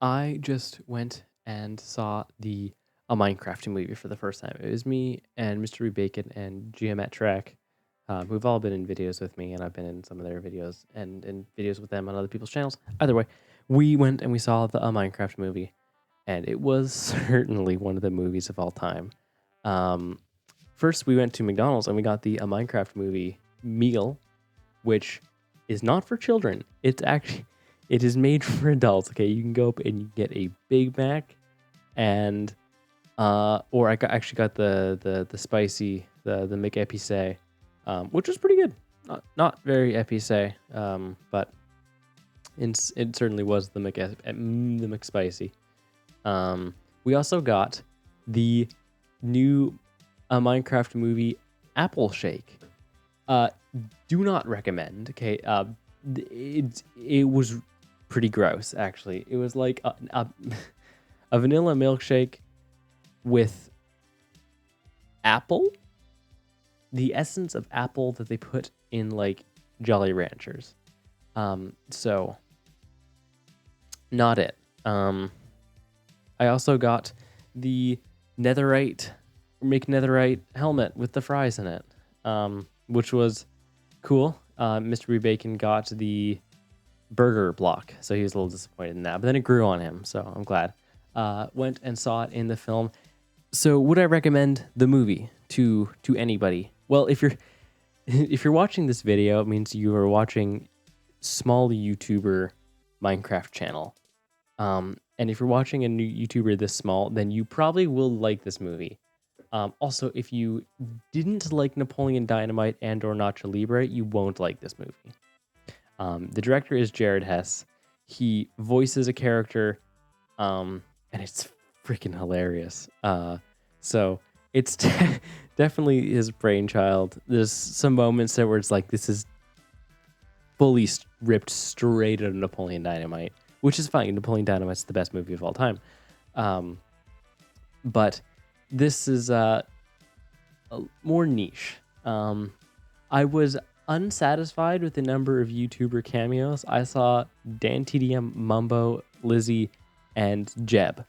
I just went and saw a Minecraft movie for the first time. It was me and MrbBacon and Geometric, who've all been in videos with me, and I've been in some of their videos and in videos with them on other people's channels. Either way, we went and we saw a Minecraft movie, and it was certainly one of the movies of all time. First, we went to McDonald's and we got the Minecraft movie meal, which is not for children. It is made for adults. Okay, you can go up and you get a Big Mac, and or actually got the spicy the McEpice, which was pretty good. Not very epicé, but it certainly was the McSpicy. We also got the new Minecraft movie Apple Shake. Do not recommend. Okay, it was pretty gross, actually. It was like a vanilla milkshake with apple, the essence of apple that they put in like Jolly Ranchers. So not it. I also got the netherite helmet with the fries in it, which was cool. MrbBacon got the burger block, so he was a little disappointed in that, but then it grew on him, so I'm glad. Went and saw it in the film. So would I recommend the movie to anybody? Well, if you're watching this video, it means you are watching small YouTuber Minecraft channel. And if you're watching a new YouTuber this small, then you probably will like this movie. Also, if you didn't like Napoleon Dynamite and or Nacho Libre, you won't like this movie. The director is Jared Hess. He voices a character, and it's freaking hilarious. So it's definitely his brainchild. There's some moments there where it's like, this is fully ripped straight out of Napoleon Dynamite, which is fine. Napoleon Dynamite's the best movie of all time. But this is more niche. I was unsatisfied with the number of YouTuber cameos. I saw Dan TDM, Mumbo, Lizzie, and Jeb.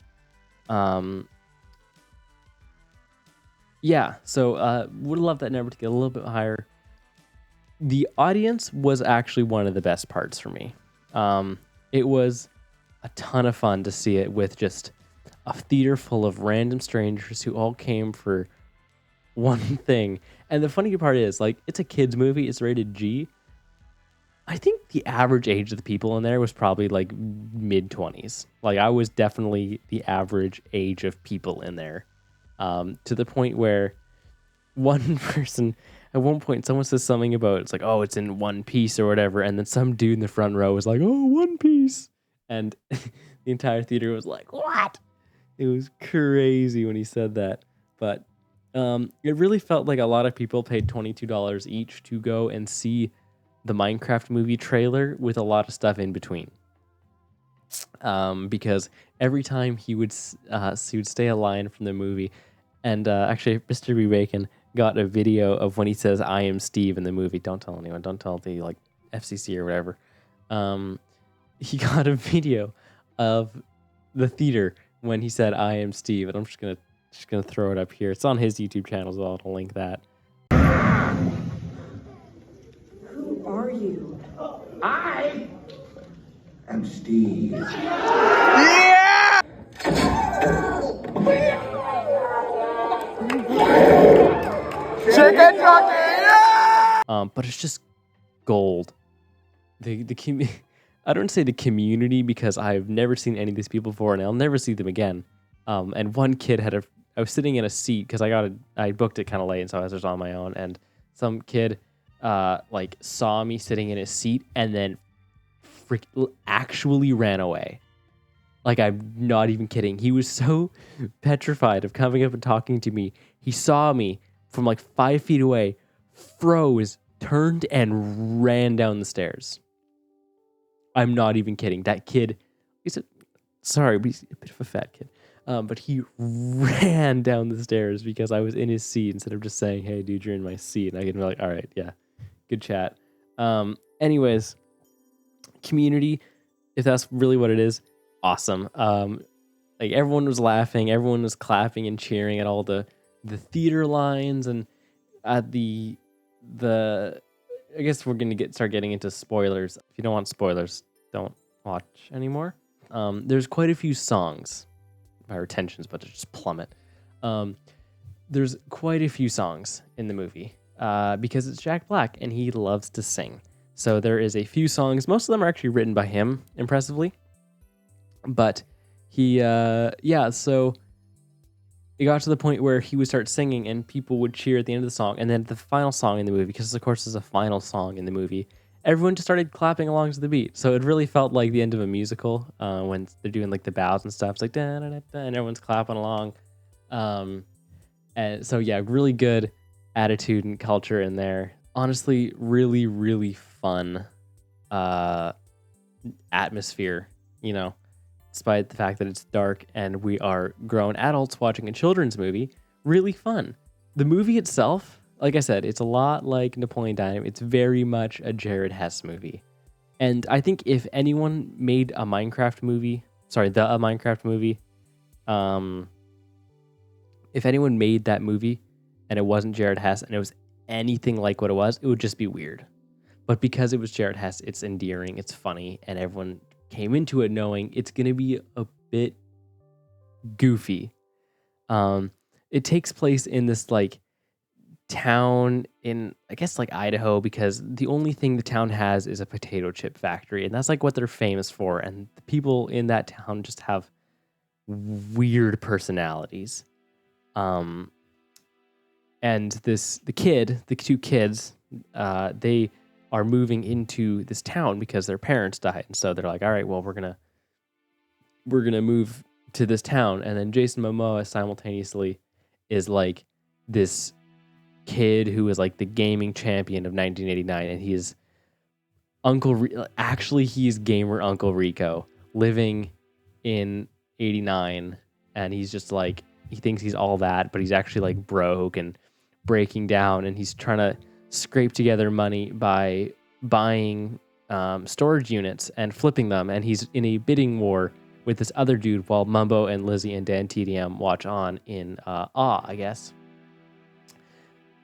Yeah, so would love that number to get a little bit higher. The audience was actually one of the best parts for me. It was a ton of fun to see it with just a theater full of random strangers who all came for one thing. And the funny part is, like, it's a kid's movie. It's rated G. I think the average age of the people in there was probably like mid-20s. Like, I was definitely the average age of people in there. To the point where one person, at one point, someone says something about, it's like, oh, it's in One Piece or whatever. And then some dude in the front row was like, oh, One Piece. And the entire theater was like, what? It was crazy when he said that. But it really felt like a lot of people paid $22 each to go and see the Minecraft movie trailer with a lot of stuff in between. Because every time he would stay a line from the movie, and actually MrbBacon got a video of when he says "I am Steve" in the movie. Don't tell anyone. Don't tell the like FCC or whatever. He got a video of the theater when he said "I am Steve," and I'm just gonna throw it up here. It's on his YouTube channel as well. I'll link that. Who are you? I am Steve. Yeah! Chicken jockey! Yeah! But it's just gold. I don't say the community because I've never seen any of these people before, and I'll never see them again. And one kid I was sitting in a seat because I booked it kind of late, and so I was just on my own. And some kid like saw me sitting in his seat and then actually ran away. Like, I'm not even kidding. He was so petrified of coming up and talking to me. He saw me from like 5 feet away, froze, turned, and ran down the stairs. I'm not even kidding. That kid, he's a bit of a fat kid. But he ran down the stairs because I was in his seat instead of just saying, hey, dude, you're in my seat. And I can be like, all right, yeah, good chat. Anyways, community, if that's really what it is, awesome. Like everyone was laughing, everyone was clapping and cheering at all the theater lines, and at the I guess we're gonna start getting into spoilers. If you don't want spoilers, don't watch anymore. There's quite a few songs. My retention's about to just plummet. There's quite a few songs in the movie because it's Jack Black and he loves to sing. So there is a few songs. Most of them are actually written by him, impressively. But he, so it got to the point where he would start singing and people would cheer at the end of the song. And then the final song in the movie, because of course there's a final song in the movie, everyone just started clapping along to the beat. So it really felt like the end of a musical when they're doing like the bows and stuff. It's like da da da da, and everyone's clapping along. And so yeah, really good attitude and culture in there. Honestly, really, really fun atmosphere, you know, despite the fact that it's dark and we are grown adults watching a children's movie. Really fun. The movie itself, like I said, it's a lot like Napoleon Dynamite. It's very much a Jared Hess movie. And I think if anyone made a Minecraft movie, if anyone made that movie and it wasn't Jared Hess and it was anything like what it would just be weird. But because it was Jared Hess, it's endearing, it's funny, and everyone came into it knowing it's going to be a bit goofy. It takes place in this like town in, I guess, like Idaho, because the only thing the town has is a potato chip factory, and that's like what they're famous for. And the people in that town just have weird personalities. And the two kids, they are moving into this town because their parents died, and so they're like, all right, well, we're gonna move to this town. And then Jason Momoa simultaneously is like this kid who is like the gaming champion of 1989, and he's he's gamer Uncle Rico living in 89, and he's just like, he thinks he's all that, but he's actually like broke and breaking down, and he's trying to scrape together money by buying storage units and flipping them, and he's in a bidding war with this other dude while Mumbo and Lizzie and Dan TDM watch on in awe, I guess.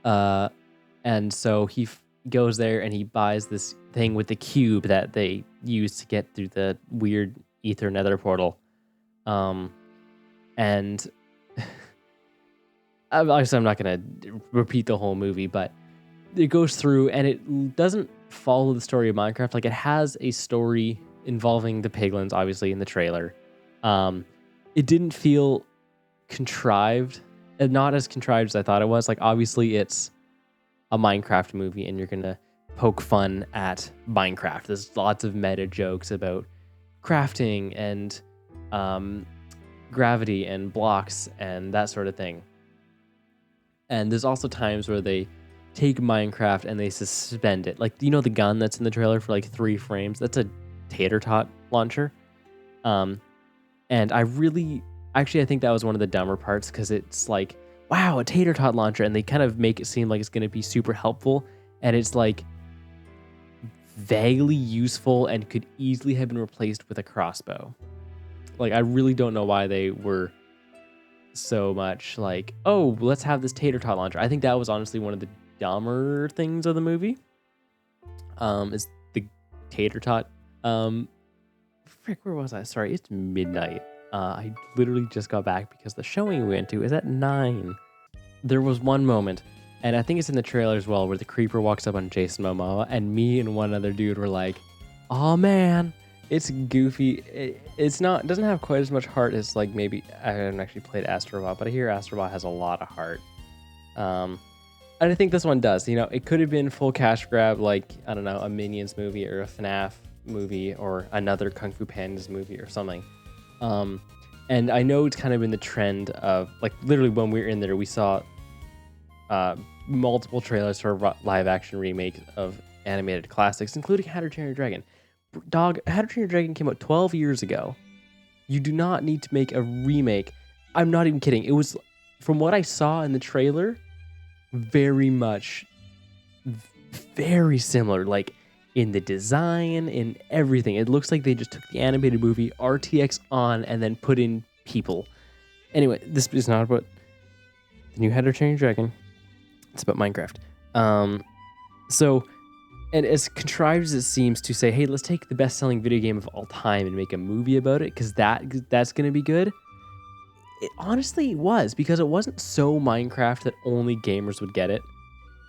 And so he goes there and he buys this thing with the cube that they use to get through the weird ether nether portal. And obviously I'm not going to repeat the whole movie, but it goes through and it doesn't follow the story of Minecraft. Like, it has a story involving the piglins, obviously, in the trailer. It didn't feel contrived, and not as contrived as I thought it was. Like, obviously it's a Minecraft movie and you're going to poke fun at Minecraft. There's lots of meta jokes about crafting and gravity and blocks and that sort of thing. And there's also times where they take Minecraft and they suspend it. Like, you know, the gun that's in the trailer for like 3 frames? That's a tater tot launcher. And I think that was one of the dumber parts, because it's like, wow, a tater tot launcher. And they kind of make it seem like it's going to be super helpful. And it's like vaguely useful and could easily have been replaced with a crossbow. Like, I really don't know why they were so much like, oh, let's have this tater tot launcher. I think that was honestly one of the dumber things of the movie. Is the tater tot. Frick, where was I? Sorry, it's midnight. I literally just got back because the showing we went to is at 9. There was one moment, and I think it's in the trailer as well, where the creeper walks up on Jason Momoa, and me and one other dude were like, oh man, it's goofy. It doesn't have quite as much heart as, like, maybe, I haven't actually played Astrobot, but I hear Astrobot has a lot of heart. And I think this one does. You know, it could have been full cash grab, like, I don't know, a Minions movie or a FNAF movie or another Kung Fu Pandas movie or something. And I know it's kind of in the trend of, like, literally when we were in there, we saw multiple trailers for live action remakes of animated classics, including How to Train Your Dragon. Dog, How to Train Your Dragon came out 12 years ago. You do not need to make a remake. I'm not even kidding. It was, from what I saw in the trailer, very much, very similar. Like, in the design, in everything. It looks like they just took the animated movie, RTX on, and then put in people. Anyway, this is not about the new How to Train Your Dragon. It's about Minecraft. So, and as contrived as it seems to say, hey, let's take the best-selling video game of all time and make a movie about it, because that's going to be good. It honestly was, because it wasn't so Minecraft that only gamers would get it.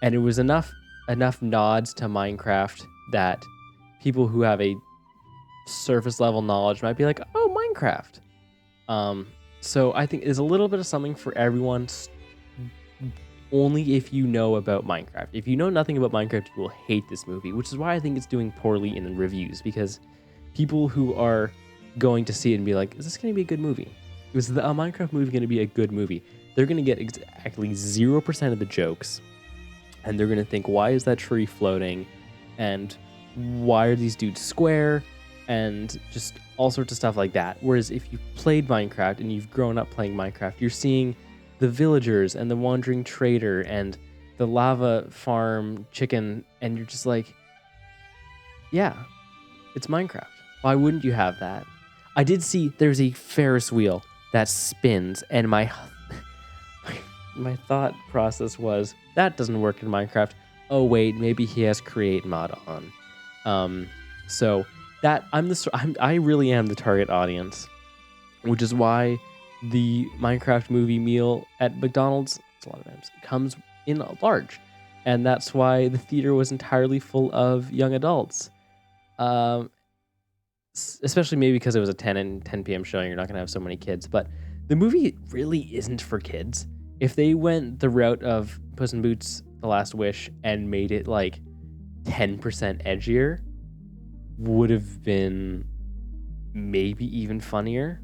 And it was enough nods to Minecraft that people who have a surface level knowledge might be like, oh, Minecraft. So I think it's a little bit of something for everyone, only if you know about Minecraft. If you know nothing about Minecraft, you will hate this movie, which is why I think it's doing poorly in the reviews, because people who are going to see it and be like, is this going to be a good movie? Is a Minecraft movie going to be a good movie? They're going to get exactly 0% of the jokes, and they're going to think, why is that tree floating? And why are these dudes square? And just all sorts of stuff like that. Whereas if you played Minecraft and you've grown up playing Minecraft, you're seeing the villagers and the wandering trader and the lava farm chicken, and you're just like, yeah, it's Minecraft. Why wouldn't you have that? I did see there's a Ferris wheel that spins, and my thought process was, that doesn't work in Minecraft. Oh wait, maybe he has create mod on. So that I really am the target audience, which is why the Minecraft movie meal at McDonald's, it's a lot of times, comes in large, and that's why the theater was entirely full of young adults. Especially maybe because it was a 10 p.m. showing, you're not going to have so many kids. But the movie really isn't for kids. If they went the route of Puss in Boots: The Last Wish and made it like 10% edgier, would have been maybe even funnier.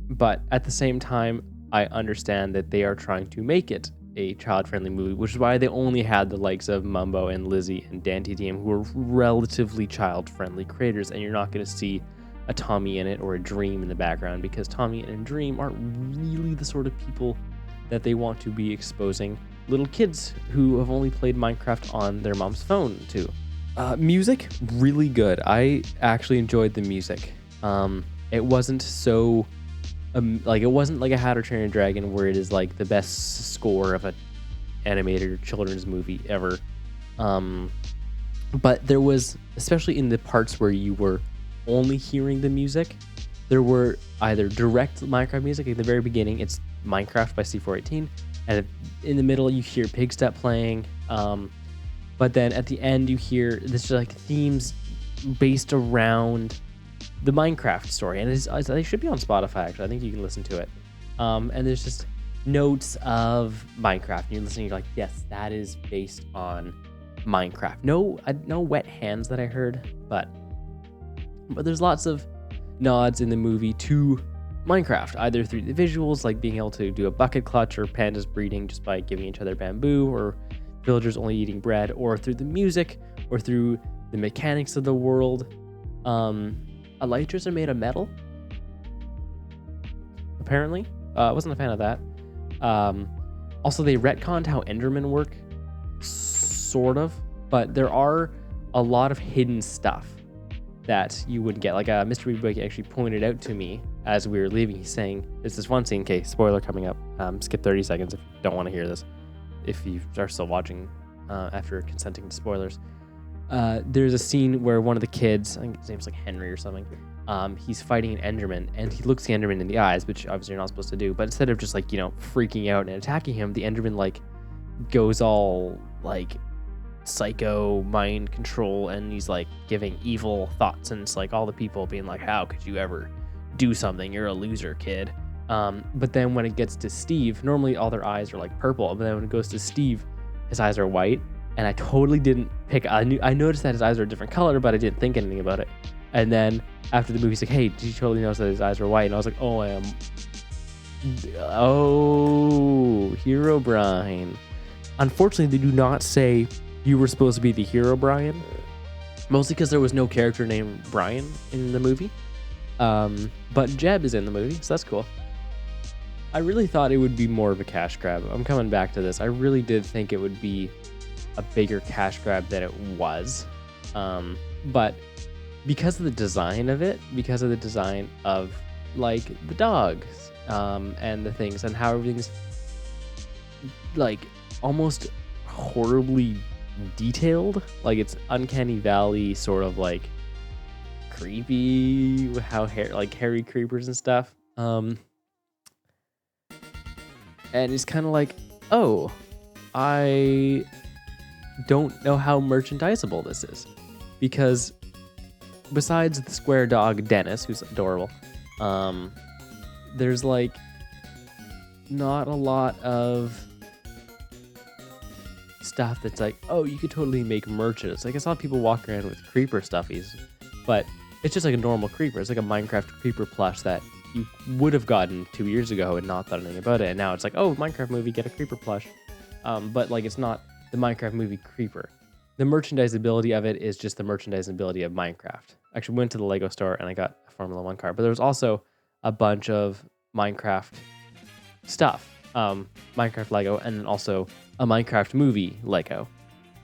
But at the same time, I understand that they are trying to make it a child-friendly movie, which is why they only had the likes of Mumbo and Lizzie and Dan TDM, who are relatively child-friendly creators, and you're not going to see a Tommy in it or a Dream in the background, because Tommy and Dream aren't really the sort of people that they want to be exposing little kids who have only played Minecraft on their mom's phone to. Music, really good. I actually enjoyed the music. It wasn't so... it wasn't like a How to Train Your Dragon, where it is like the best score of an animated or children's movie ever. But there was, especially in the parts where you were only hearing the music, there were either direct Minecraft music. At the very beginning, it's Minecraft by C418, and in the middle you hear Pigstep playing. But then at the end you hear this like themes based around the Minecraft story, and they should be on Spotify. Actually, I think you can listen to it. And there's just notes of Minecraft, and you're listening. You're like, yes, that is based on Minecraft. No wet hands that I heard, but there's lots of nods in the movie to Minecraft, either through the visuals, like being able to do a bucket clutch, or pandas breeding just by giving each other bamboo, or villagers only eating bread, or through the music, or through the mechanics of the world. Elytras are made of metal, apparently. I wasn't a fan of that. Also, they retconned how Endermen work, sort of, but there are a lot of hidden stuff that you wouldn't get. Like MrbBacon actually pointed out to me as we were leaving. He's saying, there's this one scene, okay, spoiler coming up. Skip 30 seconds if you don't want to hear this, if you are still watching after consenting to spoilers. There's a scene where one of the kids, I think his name's like Henry or something, he's fighting an Enderman, and he looks the Enderman in the eyes, which obviously you're not supposed to do, but instead of just like, freaking out and attacking him, the Enderman like goes all like psycho mind control, and he's like giving evil thoughts, and it's like all the people being like, how could you ever do something? You're a loser, kid. But then when it gets to Steve, normally all their eyes are like purple, but then when it goes to Steve, his eyes are white. And I totally didn't I noticed that his eyes are a different color, but I didn't think anything about it. And then after the movie, he's like, hey, did you totally notice that his eyes were white? And I was like, Hero Brian. Unfortunately, they do not say you were supposed to be the hero Brian. Mostly because there was no character named Brian in the movie. But Jeb is in the movie, so that's cool. I really thought it would be more of a cash grab. I'm coming back to this. I really did think it would be a bigger cash grab than it was. But because of the design of it, because of the design of like the dogs and the things and how everything's like almost horribly detailed, like it's uncanny valley sort of like creepy, how hairy creepers and stuff. And it's kind of like, oh, I don't know how merchandisable this is, because besides the square dog Dennis, who's adorable, there's like not a lot of stuff that's like, oh, you could totally make merch. It's like I saw people walk around with creeper stuffies, but it's just like a normal creeper. It's like a Minecraft creeper plush that you would have gotten 2 years ago and not thought anything about it. And now it's like, oh, Minecraft movie, get a creeper plush. But like it's not the Minecraft movie creeper. The merchandisability of it is just the merchandisability of Minecraft. I actually went to the Lego store and I got a Formula 1 car, but there was also a bunch of Minecraft stuff. Minecraft Lego, and then also a Minecraft movie Lego,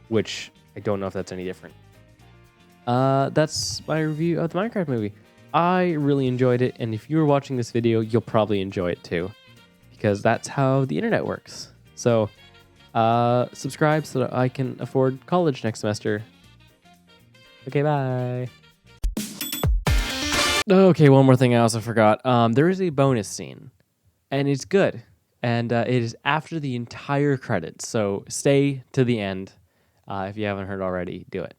which I don't know if that's any different. That's my review of the Minecraft movie. I really enjoyed it, and if you were watching this video, you'll probably enjoy it too, because that's how the internet works. So, subscribe so that I can afford college next semester. Okay, bye. Okay, one more thing I also forgot. There is a bonus scene, and it's good. And it is after the entire credits, so stay to the end. If you haven't heard already, do it.